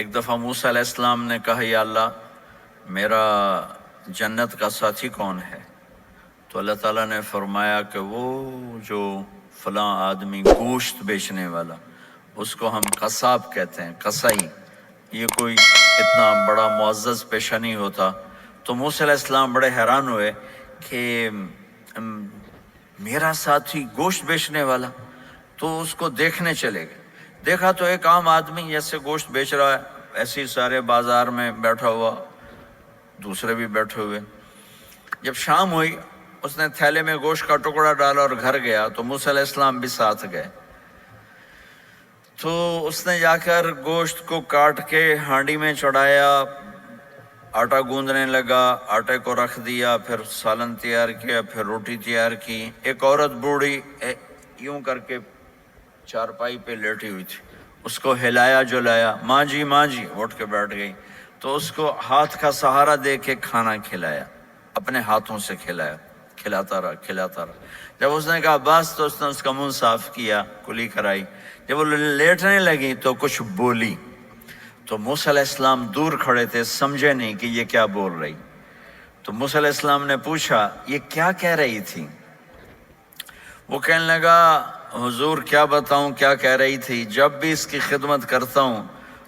ایک دفعہ موسیٰ علیہ السلام نے کہا یا اللہ میرا جنت کا ساتھی کون ہے؟ تو اللہ تعالیٰ نے فرمایا کہ وہ جو فلاں آدمی گوشت بیچنے والا، اس کو ہم قصاب کہتے ہیں، قصائی، یہ کوئی اتنا بڑا معزز پیشہ نہیں ہوتا۔ تو موسیٰ علیہ السلام بڑے حیران ہوئے کہ میرا ساتھی گوشت بیچنے والا، تو اس کو دیکھنے چلے گئے۔ دیکھا تو ایک عام آدمی جیسے گوشت بیچ رہا ہے، ایسے ہی سارے بازار میں بیٹھا ہوا، دوسرے بھی بیٹھے ہوئے۔ جب شام ہوئی اس نے تھیلے میں گوشت کا ٹکڑا ڈالا اور گھر گیا تو موسیٰ علیہ السلام بھی ساتھ گئے۔ تو اس نے جا کر گوشت کو کاٹ کے ہانڈی میں چڑھایا، آٹا گوندنے لگا، آٹے کو رکھ دیا، پھر سالن تیار کیا، پھر روٹی تیار کی۔ ایک عورت بوڑھی یوں کر کے چارپائی پہ لیٹی ہوئی تھی، اس کو ہلایا جلایا، ماں جی ماں جی، اٹھ کے بیٹھ گئی۔ تو اس کو ہاتھ کا سہارا دے کے کھانا کھلایا، اپنے ہاتھوں سے کھلایا، کھلاتا رہا کھلاتا رہا۔ جب اس نے کہا بس تو اس نے اس کا منہ صاف کیا، کلی کرائی۔ جب وہ لیٹنے لگی تو کچھ بولی، تو موسیٰ علیہ السلام دور کھڑے تھے، سمجھے نہیں کہ یہ کیا بول رہی۔ تو موسیٰ علیہ السلام نے پوچھا یہ کیا کہہ رہی تھی؟ وہ کہنے لگا حضور کیا بتاؤں کیا کہہ رہی تھی، جب بھی اس کی خدمت کرتا ہوں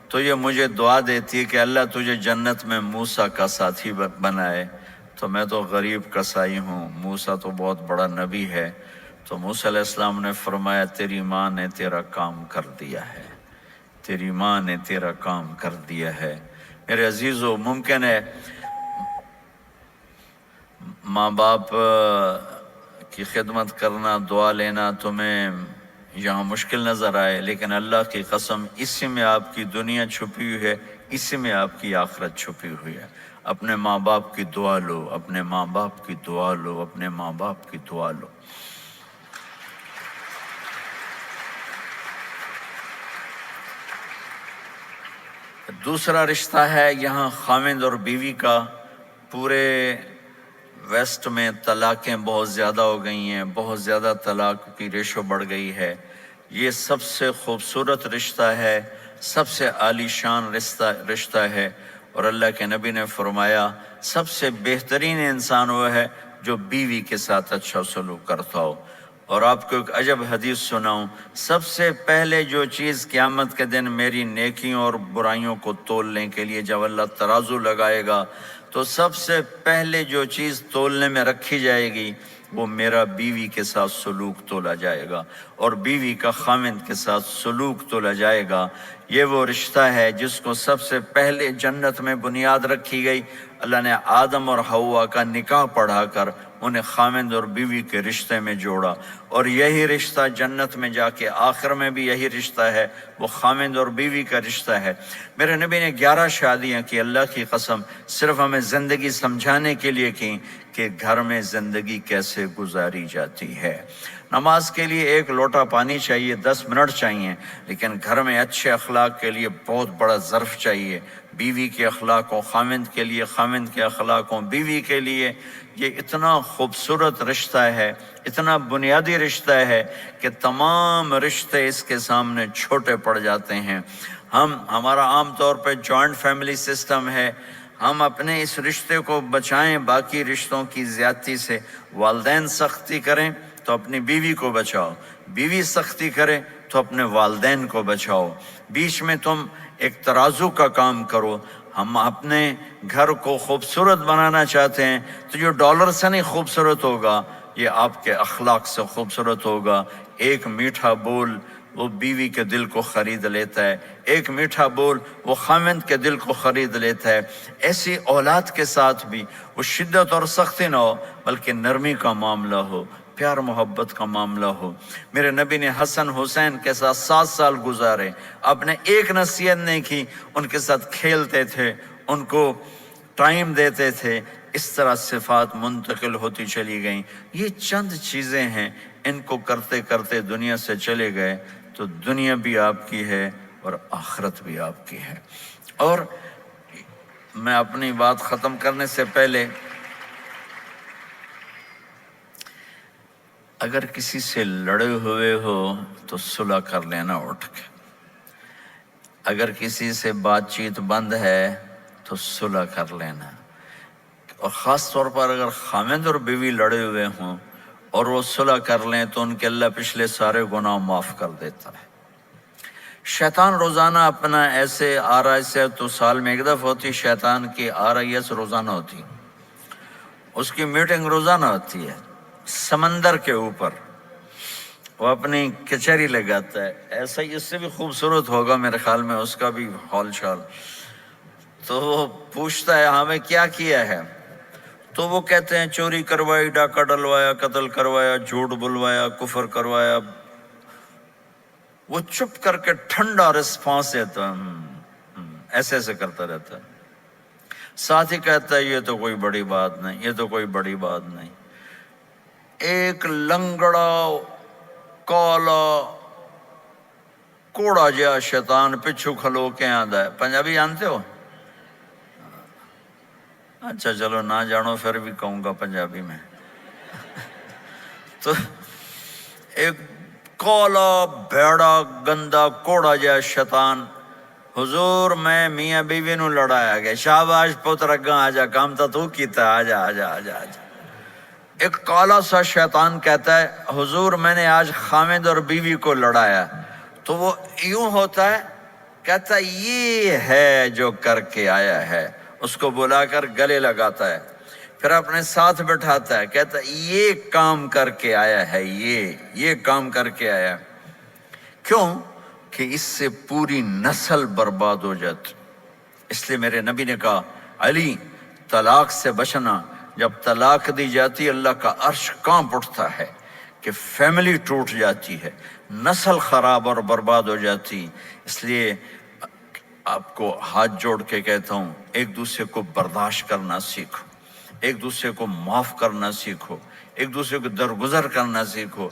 تو یہ مجھے دعا دیتی ہے کہ اللہ تجھے جنت میں موسیٰ کا ساتھی بنائے۔ تو میں تو غریب کسائی ہوں، موسیٰ تو بہت بڑا نبی ہے۔ تو موسیٰ علیہ السلام نے فرمایا تیری ماں نے تیرا کام کر دیا ہے، تیری ماں نے تیرا کام کر دیا ہے۔ میرے عزیزو، ممکن ہے ماں باپ کی خدمت کرنا، دعا لینا تمہیں یہاں مشکل نظر آئے، لیکن اللہ کی قسم اسی میں آپ کی دنیا چھپی ہوئی ہے، اسی میں آپ کی آخرت چھپی ہوئی ہے۔ اپنے ماں باپ کی دعا لو، اپنے ماں باپ کی دعا لو، اپنے ماں باپ کی دعا لو۔ دوسرا رشتہ ہے یہاں خاوند اور بیوی کا۔ پورے ویسٹ میں طلاقیں بہت زیادہ ہو گئی ہیں، بہت زیادہ طلاق کی ریشو بڑھ گئی ہے۔ یہ سب سے خوبصورت رشتہ ہے، سب سے عالی شان رشتہ ہے، اور اللہ کے نبی نے فرمایا سب سے بہترین انسان وہ ہے جو بیوی کے ساتھ اچھا سلوک کرتا ہو۔ اور آپ کو ایک عجب حدیث سناؤں، سب سے پہلے جو چیز قیامت کے دن میری نیکیوں اور برائیوں کو تولنے کے لیے جب اللہ ترازو لگائے گا تو سب سے پہلے جو چیز تولنے میں رکھی جائے گی وہ میرا بیوی کے ساتھ سلوک تولا جائے گا، اور بیوی کا خاوند کے ساتھ سلوک تولا جائے گا۔ یہ وہ رشتہ ہے جس کو سب سے پہلے جنت میں بنیاد رکھی گئی۔ اللہ نے آدم اور حوا کا نکاح پڑھا کر انہیں خاوند اور بیوی کے رشتے میں جوڑا، اور یہی رشتہ جنت میں جا کے آخر میں بھی یہی رشتہ ہے، وہ خاوند اور بیوی کا رشتہ ہے۔ میرے نبی نے 11 شادیاں کی، اللہ کی قسم صرف ہمیں زندگی سمجھانے کے لیے کی کہ گھر میں زندگی کیسے گزاری جاتی ہے۔ نماز کے لیے 1 لوٹا پانی چاہیے، 10 منٹ چاہیے، لیکن گھر میں اچھے اخلاق کے لیے بہت بڑا ظرف چاہیے۔ بیوی کے اخلاق و خاوند کے لیے، خاوند کے اخلاق و بیوی کے لیے، یہ اتنا خوبصورت رشتہ ہے، اتنا بنیادی رشتہ ہے کہ تمام رشتے اس کے سامنے چھوٹے پڑ جاتے ہیں۔ ہمارا عام طور پہ جوائنٹ فیملی سسٹم ہے، ہم اپنے اس رشتے کو بچائیں باقی رشتوں کی زیادتی سے۔ والدین سختی کریں تو اپنی بیوی کو بچاؤ، بیوی سختی کرے تو اپنے والدین کو بچاؤ، بیچ میں تم ایک ترازو کا کام کرو۔ ہم اپنے گھر کو خوبصورت بنانا چاہتے ہیں تو جو ڈالر سے نہیں خوبصورت ہوگا، یہ آپ کے اخلاق سے خوبصورت ہوگا۔ ایک میٹھا بول وہ بیوی کے دل کو خرید لیتا ہے، ایک میٹھا بول وہ خاوند کے دل کو خرید لیتا ہے۔ ایسی اولاد کے ساتھ بھی وہ شدت اور سختی نہ ہو بلکہ نرمی کا معاملہ ہو، پیار محبت کا معاملہ ہو۔ میرے نبی نے حسن حسین کے ساتھ 7 سال گزارے، آپ نے ایک نصیحت نہیں کی، ان کے ساتھ کھیلتے تھے، ان کو ٹائم دیتے تھے۔ اس طرح صفات منتقل ہوتی چلی گئیں۔ یہ چند چیزیں ہیں، ان کو کرتے کرتے دنیا سے چلے گئے تو دنیا بھی آپ کی ہے اور آخرت بھی آپ کی ہے۔ اور میں اپنی بات ختم کرنے سے پہلے اگر کسی سے لڑے ہوئے ہو تو صلح کر لینا اٹھ کے۔ اگر کسی سے بات چیت بند ہے تو صلح کر لینا، اور خاص طور پر اگر خاوند اور بیوی لڑے ہوئے ہوں اور وہ صلح کر لیں تو ان کے اللہ پچھلے سارے گناہ معاف کر دیتا ہے۔ شیطان روزانہ اپنا ایسے آرائش ہے، تو سال میں ایک دفعہ ہوتی شیطان کی آرائش روزانہ ہوتی، اس کی میٹنگ روزانہ ہوتی ہے سمندر کے اوپر، وہ اپنی کچہری لگاتا ہے، ایسا ہی اس سے بھی خوبصورت ہوگا میرے خیال میں اس کا بھی حال چال۔ تو وہ پوچھتا ہے ہمیں کیا کیا ہے، تو وہ کہتے ہیں چوری کروائی، ڈاکہ ڈلوایا، قتل کروایا، جھوٹ بلوایا، کفر کروایا۔ وہ چپ کر کے ٹھنڈا رسپانس دیتا ہے، ایسے ایسے کرتا رہتا ہے، ساتھ ہی کہتا ہے یہ تو کوئی بڑی بات نہیں، یہ تو کوئی بڑی بات نہیں۔ ایک لنگڑا کالا کوڑا جیا شیطان پچھو کھلو کے آندا ہے۔ پنجابی جانتے ہو؟ اچھا چلو نہ جانو پھر بھی کہوں گا پنجابی میں۔ تو ایک کالا بھیڑا گندا کوڑا جیا شیطان، حضور میں میاں بیوی نو لڑایا گیا، شاباش پتر اگاں آجا، کام تو کیتا، آجا آجا آجا آجا۔ ایک کالا سا شیطان کہتا ہے حضور میں نے آج خاوند اور بیوی کو لڑایا، تو وہ یوں ہوتا ہے، کہتا ہے یہ ہے جو کر کے آیا ہے، اس کو بلا کر گلے لگاتا ہے، پھر اپنے ساتھ بٹھاتا ہے، کہتا ہے یہ کام کر کے آیا ہے، یہ کام کر کے آیا ہے۔ کیوں کہ اس سے پوری نسل برباد ہو جاتی۔ اس لیے میرے نبی نے کہا علی طلاق سے بچنا، جب طلاق دی جاتی اللہ کا عرش کانپ اٹھتا ہے کہ فیملی ٹوٹ جاتی ہے، نسل خراب اور برباد ہو جاتی۔ اس لیے آپ کو ہاتھ جوڑ کے کہتا ہوں ایک دوسرے کو برداشت کرنا سیکھو، ایک دوسرے کو معاف کرنا سیکھو، ایک دوسرے کو درگزر کرنا سیکھو۔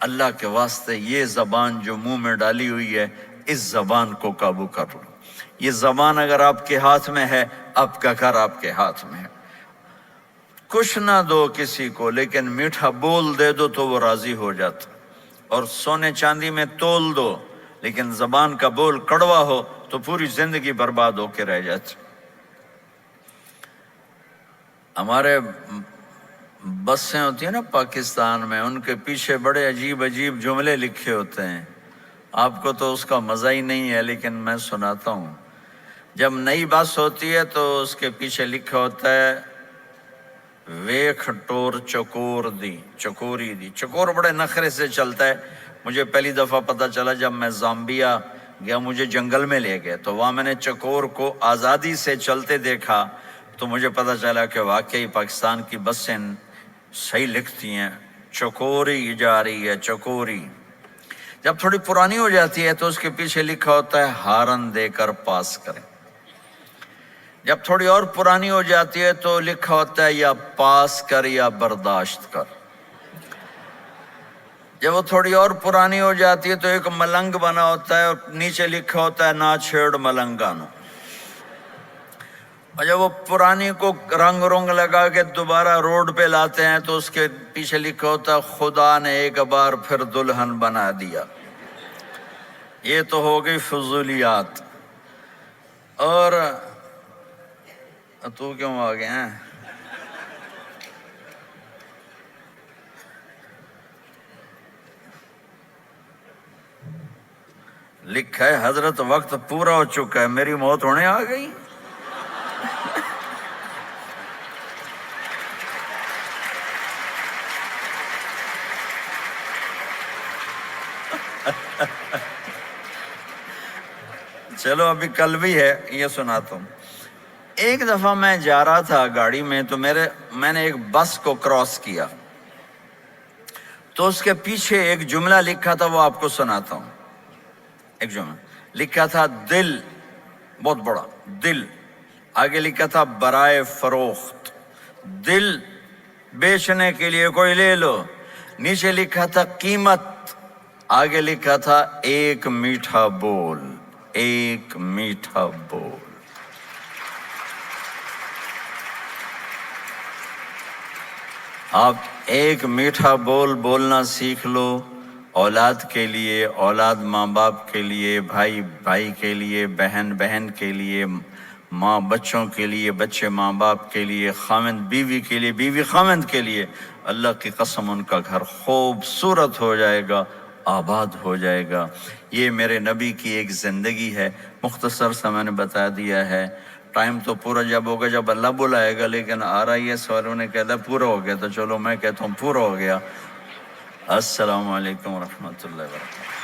اللہ کے واسطے یہ زبان جو منہ میں ڈالی ہوئی ہے، اس زبان کو قابو کر لو۔ یہ زبان اگر آپ کے ہاتھ میں ہے، آپ کا گھر آپ کے ہاتھ میں ہے۔ کچھ نہ دو کسی کو لیکن میٹھا بول دے دو تو وہ راضی ہو جاتا، اور سونے چاندی میں تول دو لیکن زبان کا بول کڑوا ہو تو پوری زندگی برباد ہو کے رہ جاتی۔ ہمارے بسیں ہوتی ہیں نا پاکستان میں، ان کے پیچھے بڑے عجیب عجیب جملے لکھے ہوتے ہیں، آپ کو تو اس کا مزہ ہی نہیں ہے لیکن میں سناتا ہوں۔ جب نئی بس ہوتی ہے تو اس کے پیچھے لکھا ہوتا ہے ویکھ ٹور چکور دی چکوری دی۔ چکور بڑے نخرے سے چلتا ہے، مجھے پہلی دفعہ پتہ چلا جب میں زامبیا گیا، مجھے جنگل میں لے گئے تو وہاں میں نے چکور کو آزادی سے چلتے دیکھا، تو مجھے پتہ چلا کہ واقعی پاکستان کی بسیں صحیح لکھتی ہیں، چکوری جا رہی ہے چکوری۔ جب تھوڑی پرانی ہو جاتی ہے تو اس کے پیچھے لکھا ہوتا ہے ہارن دے کر پاس کریں۔ جب تھوڑی اور پرانی ہو جاتی ہے تو لکھا ہوتا ہے یا پاس کر یا برداشت کر۔ جب وہ تھوڑی اور پرانی ہو جاتی ہے تو ایک ملنگ بنا ہوتا ہے اور نیچے لکھا ہوتا ہے نہ چھیڑ ملنگانو۔ اور جب وہ پرانی کو رنگ رنگ لگا کے دوبارہ روڈ پہ لاتے ہیں تو اس کے پیچھے لکھا ہوتا ہے خدا نے ایک بار پھر دلہن بنا دیا۔ یہ تو ہو گئی فضولیات۔ اور تو کیوں آ گئے ہیں؟ لکھا ہے حضرت وقت پورا ہو چکا ہے، میری موت ہونے آ گئی۔ چلو ابھی کل بھی ہے، یہ سناتا ہوں۔ ایک دفعہ میں جا رہا تھا گاڑی میں تو میں نے ایک بس کو کراس کیا تو اس کے پیچھے ایک جملہ لکھا تھا، وہ آپ کو سناتا ہوں۔ ایک جملہ لکھا تھا دل، بہت بڑا دل، آگے لکھا تھا برائے فروخت، دل بیچنے کے لیے کوئی لے لو، نیچے لکھا تھا قیمت، آگے لکھا تھا ایک میٹھا بول، ایک میٹھا بول۔ آپ ایک میٹھا بول بولنا سیکھ لو اولاد کے لیے، اولاد ماں باپ کے لیے، بھائی بھائی کے لیے، بہن بہن کے لیے، ماں بچوں کے لیے، بچے ماں باپ کے لیے، خاوند بیوی کے لیے، بیوی خاوند کے لیے، اللہ کی قسم ان کا گھر خوبصورت ہو جائے گا، آباد ہو جائے گا۔ یہ میرے نبی کی ایک زندگی ہے، مختصر سا میں نے بتا دیا ہے۔ ٹائم تو پورا جب ہوگا جب اللہ بلائے گا، لیکن آ رہا یہ سوالوں نے کہتا پورا ہو گیا، تو چلو میں کہتا ہوں پورا ہو گیا۔ السلام علیکم ورحمۃ اللہ وبرکاتہ۔